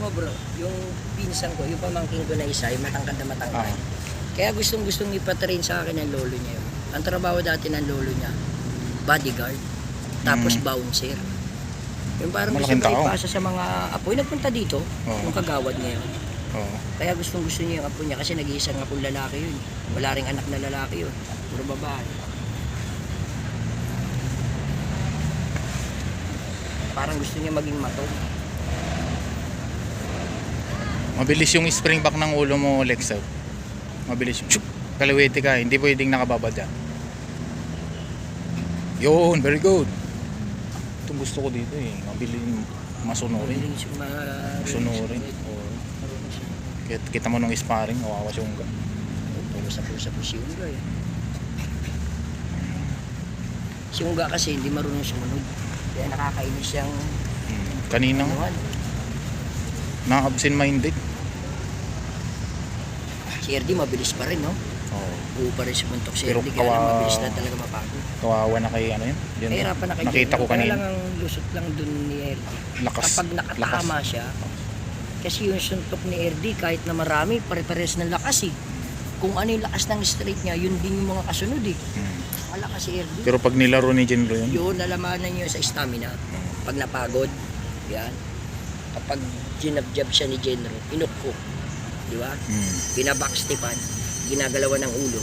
mo bro, yung pinsan ko, yung pamangkin ko na isa, yung matangkad na matangkad. Kaya gustong ipatrain sa akin ng lolo niya yun. Ang trabaho dati ng lolo niya, bodyguard, tapos bouncer. Yung parang gusto Malaking ko tao. ipasa sa mga apoy, nagpunta dito, yung kagawad ngayon. Oo. Kaya gusto niya yung apo niya kasi nag-iisang apong lalaki yun. Wala ring anak na lalaki yun, puro babae. Parang gusto niya maging matog. Mabilis yung spring back ng ulo mo, Lex. Mabilis yung kaliwete ka, hindi pwedeng nakababa dyan. Yun, very good. Ito gusto ko dito eh, mabilis masunurin. Masunurin. Oo. Kita mo nung sparring, kawawa si Unga. Puro sa pusa po si Unga eh. Si Unga kasi hindi marunong sumunod. Kaya nakakainis siyang Kanina nga, na-absent-minded. si RD mabilis pa rin, no? Oo. Buo pa rin si Muntok si Pero RD, kaya lang mabilis na talaga mapagod. Kawawa na kay ano yun? Yun, Nahirapan na kayo. nakita ko Kaya kanina. lang ang lusot lang dun ni RD. Lakas. Kapag nakatama siya, kasi yung suntok ni RD kahit na marami, pare-pares ng lakas eh. Kung ano yung lakas ng straight niya, yun din yung mga kasunod eh. Malakas si RD. Pero pag nilaro ni Genro yun, Yun, nalamanan niyo sa stamina. Pag napagod, yan. Kapag ginabjab siya ni Genro, inukko. Di ba? Pinabackstipan, ginagalawan ng ulo.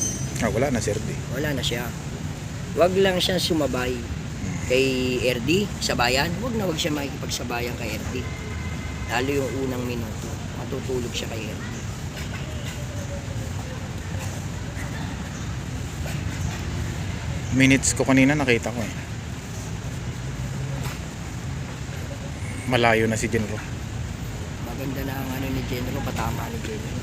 wala na si RD. Wala na siya. Wag lang siya sumabay kay RD sa bayan. Wag siya makikipagsabayan kay RD. Lalo yung unang minuto, matutulog siya kay RD. Minutes ko kanina nakita ko eh. Malayo na si Genro. Maganda na ang ano ni Genro, patama ni Genro.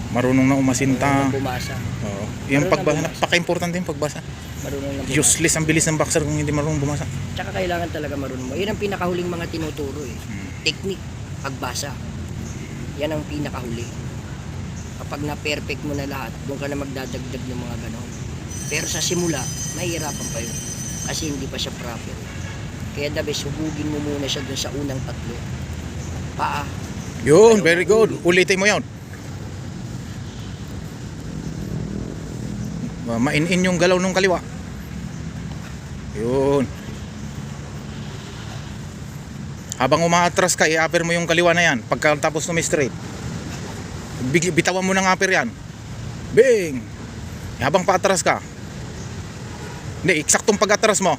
Marunong na umasinta. Marunong bumasa. Oo. Yung Marunong pagbasa, na bumasa. napaka-importante yung pagbasa. Marunong na bumasa. Useless ang bilis ng boxer kung hindi marunong bumasa. Tsaka kailangan talaga marunong. Yun ang pinakahuling mga tinuturo eh. Technique, pagbasa. Yan ang pinakahuli. Kapag na-perfect mo na lahat, doon ka na magdadagdag ng mga ganon. Pero sa simula, mahihirapan pa yun. Kasi hindi pa siya proper. Kaya the best, hubugin mo muna siya doon sa unang tatlo. Paa. Yun, very good. Ulitin mo yun. Main-in yung galaw ng kaliwa. Yun. Habang umaatras ka, i-upper mo yung kaliwa na yan. Pagkatapos na may straight, bitawan mo ng upper yan. Bing! Habang paatras ka. Hindi, eksaktong pag-atras mo.